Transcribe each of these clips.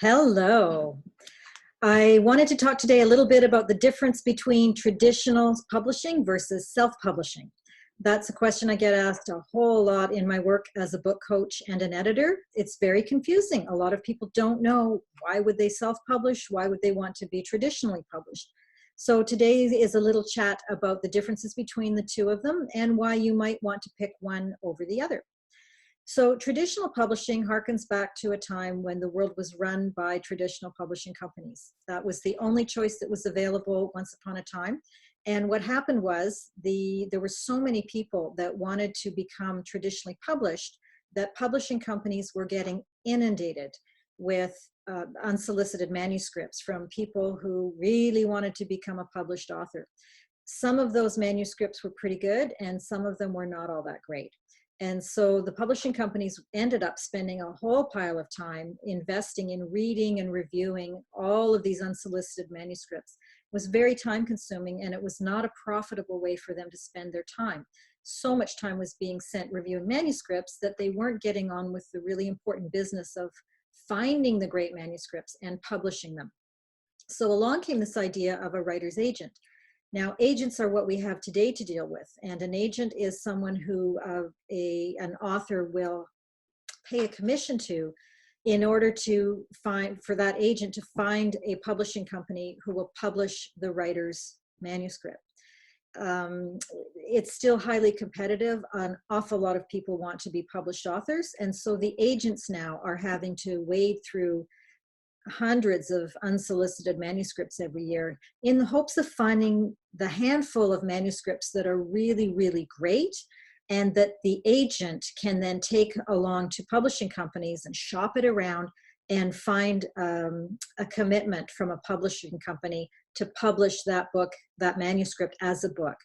Hello. I wanted to talk today a little bit about the difference between traditional publishing versus self-publishing. That's a question I get asked a whole lot in my work as a book coach and an editor. It's very confusing. A lot of people don't know, why would they self-publish? Why would they want to be traditionally published? So today is a little chat about the differences between the two of them and why you might want to pick one over the other. So traditional publishing harkens back to a time when the world was run by traditional publishing companies. That was the only choice that was available once upon a time. And what happened was there were so many people that wanted to become traditionally published that publishing companies were getting inundated with unsolicited manuscripts from people who really wanted to become a published author. Some of those manuscripts were pretty good and some of them were not all that great. And so the publishing companies ended up spending a whole pile of time investing in reading and reviewing all of these unsolicited manuscripts. It was very time consuming and it was not a profitable way for them to spend their time. So much time was being spent reviewing manuscripts that they weren't getting on with the really important business of finding the great manuscripts and publishing them. So along came this idea of a writer's agent. Now, agents are what we have today to deal with, and an agent is someone who an author will pay a commission to in order to for that agent to find a publishing company who will publish the writer's manuscript. It's still highly competitive. An awful lot of people want to be published authors, and so the agents now are having to wade through hundreds of unsolicited manuscripts every year in the hopes of finding the handful of manuscripts that are really, really great and that the agent can then take along to publishing companies and shop it around and find a commitment from a publishing company to publish that book, that manuscript as a book.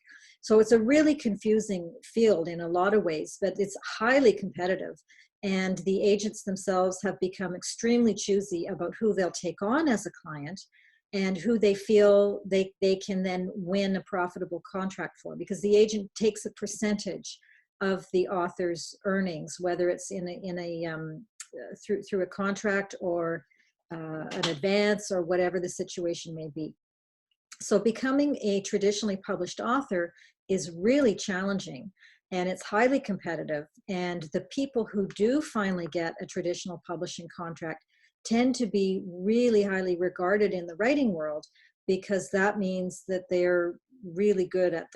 So it's a really confusing field in a lot of ways, but it's highly competitive. And the agents themselves have become extremely choosy about who they'll take on as a client and who they feel they can then win a profitable contract for, because the agent takes a percentage of the author's earnings, whether it's through a contract or an advance or whatever the situation may be. So becoming a traditionally published author is really challenging. And it's highly competitive. And the people who do finally get a traditional publishing contract tend to be really highly regarded in the writing world, because that means that they're really good at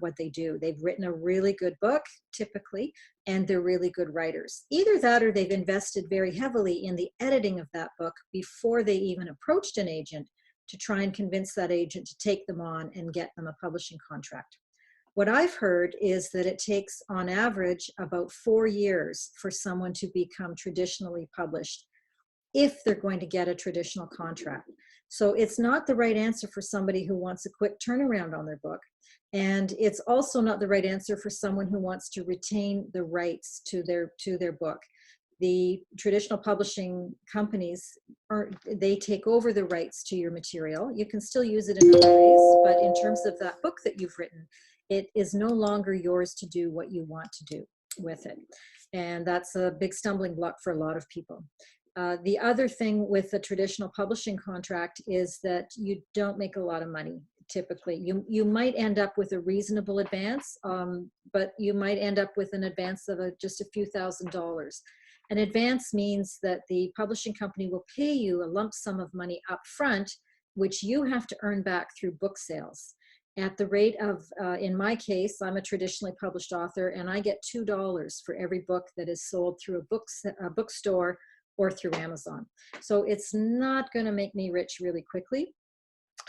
what they do. They've written a really good book, typically, and they're really good writers. Either that or they've invested very heavily in the editing of that book before they even approached an agent to try and convince that agent to take them on and get them a publishing contract. What I've heard is that it takes on average about 4 years for someone to become traditionally published if they're going to get a traditional contract. So it's not the right answer for somebody who wants a quick turnaround on their book. And it's also not the right answer for someone who wants to retain the rights to their book. The traditional publishing companies, they take over the rights to your material. You can still use it in other ways, but in terms of that book that you've written, it is no longer yours to do what you want to do with it. And that's a big stumbling block for a lot of people. The other thing with the traditional publishing contract is that you don't make a lot of money. Typically, you might end up with a reasonable advance, but you might end up with an advance of just a few $1,000s. An advance means that the publishing company will pay you a lump sum of money up front, which you have to earn back through book sales. At the rate of, in my case, I'm a traditionally published author, and I get $2 for every book that is sold through a bookstore or through Amazon. So it's not going to make me rich really quickly.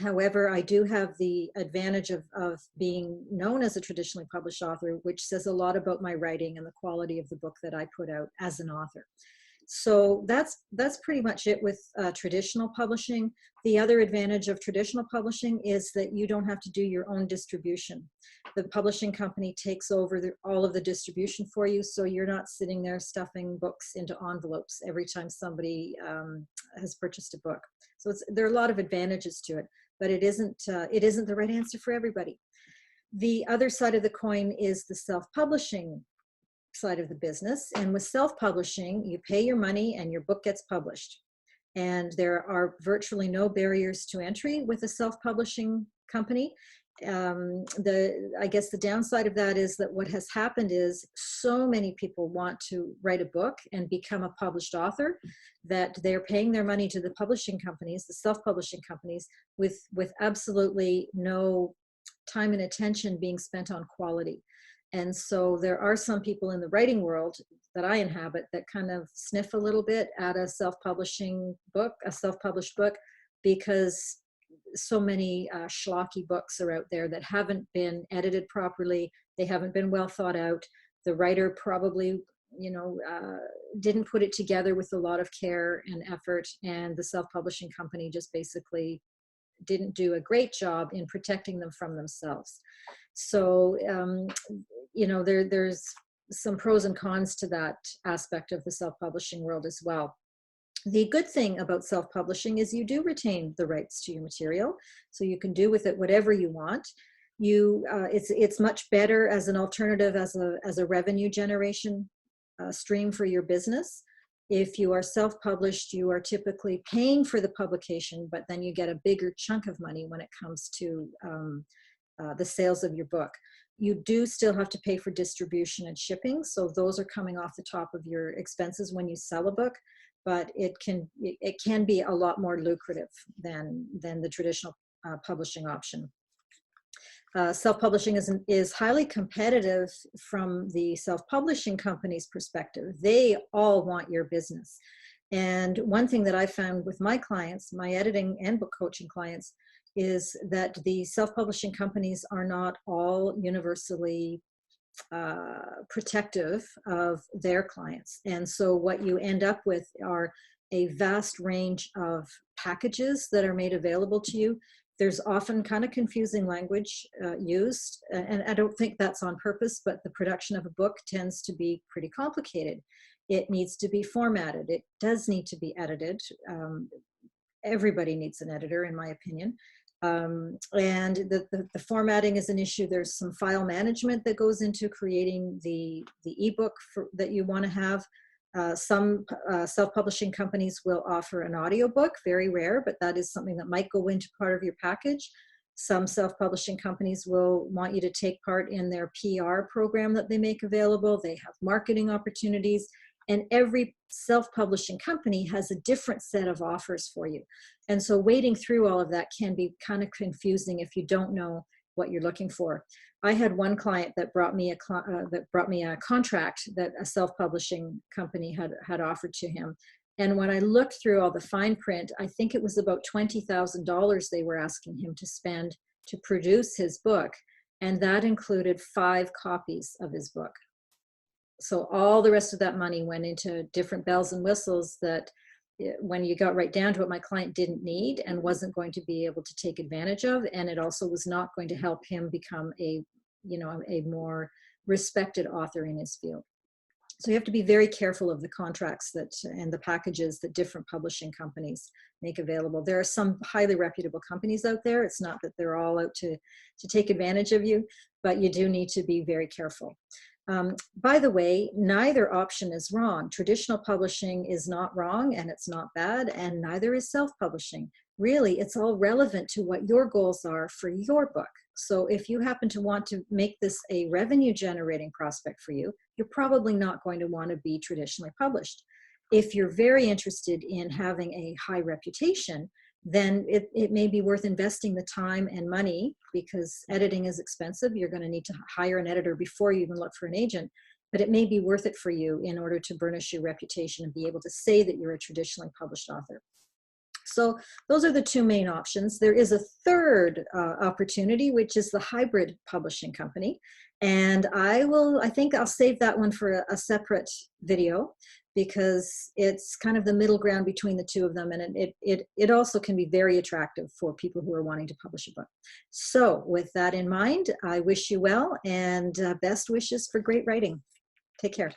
However, I do have the advantage of being known as a traditionally published author, which says a lot about my writing and the quality of the book that I put out as an author. So that's pretty much it with traditional publishing. The other advantage of traditional publishing is that you don't have to do your own distribution. The publishing company takes over all of the distribution for you, so you're not sitting there stuffing books into envelopes every time somebody has purchased a book. So there are a lot of advantages to it, but it isn't the right answer for everybody. The other side of the coin is the self-publishing side of the business. And with self-publishing, you pay your money and your book gets published. and there are virtually no barriers to entry with a self-publishing company. I guess the downside of that is that what has happened is so many people want to write a book and become a published author that they're paying their money to the publishing companies, the self-publishing companies, with absolutely no time and attention being spent on quality. And so there are some people in the writing world that I inhabit that kind of sniff a little bit at a self-publishing book, a self-published book, because so many schlocky books are out there that haven't been edited properly. They haven't been well thought out. The writer probably, you know, didn't put it together with a lot of care and effort, and the self-publishing company just basically didn't do a great job in protecting them from themselves. So, you know, there's some pros and cons to that aspect of the self-publishing world as well. The good thing about self-publishing is you do retain the rights to your material, so you can do with it whatever you want. It's much better as an alternative, as a revenue generation stream for your business. If you are self-published, you are typically paying for the publication, but then you get a bigger chunk of money when it comes to the sales of your book. You do still have to pay for distribution and shipping, so those are coming off the top of your expenses when you sell a book. But it can be a lot more lucrative than the traditional publishing option. Self-publishing is highly competitive from the self-publishing company's perspective. They all want your business. And one thing that I found with my clients, my editing and book coaching clients, is that the self-publishing companies are not all universally protective of their clients. And so what you end up with are a vast range of packages that are made available to you. There's often kind of confusing language used, and I don't think that's on purpose, but the production of a book tends to be pretty complicated. It needs to be formatted. It does need to be edited. Everybody needs an editor, in my opinion. And the formatting is an issue. There's some file management that goes into creating the ebook that you want to have. Some self-publishing companies will offer an audiobook, very rare, but that is something that might go into part of your package. Some self-publishing companies will want you to take part in their PR program that they make available. They have marketing opportunities. And every self-publishing company has a different set of offers for you. And so wading through all of that can be kind of confusing if you don't know what you're looking for. I had one client that brought me a contract that a self-publishing company had offered to him. And when I looked through all the fine print, I think it was about $20,000 they were asking him to spend to produce his book. And that included 5 copies of his book. So all the rest of that money went into different bells and whistles that when you got right down to it, my client didn't need and wasn't going to be able to take advantage of. And it also was not going to help him become a more respected author in his field. So you have to be very careful of the contracts and the packages that different publishing companies make available. There are some highly reputable companies out there. It's not that they're all out to take advantage of you, but you do need to be very careful. By the way, neither option is wrong. Traditional publishing is not wrong and it's not bad, and neither is self-publishing. Really, it's all relevant to what your goals are for your book. So if you happen to want to make this a revenue generating prospect for you, you're probably not going to want to be traditionally published. If you're very interested in having a high reputation, then it may be worth investing the time and money, because editing is expensive. You're going to need to hire an editor before you even look for an agent, but it may be worth it for you in order to burnish your reputation and be able to say that you're a traditionally published author. So those are the 2 main options. There is a third opportunity, which is the hybrid publishing company. And I think I'll save that one for a separate video, because it's kind of the middle ground between the 2 of them. And it also can be very attractive for people who are wanting to publish a book. So with that in mind, I wish you well and best wishes for great writing. Take care.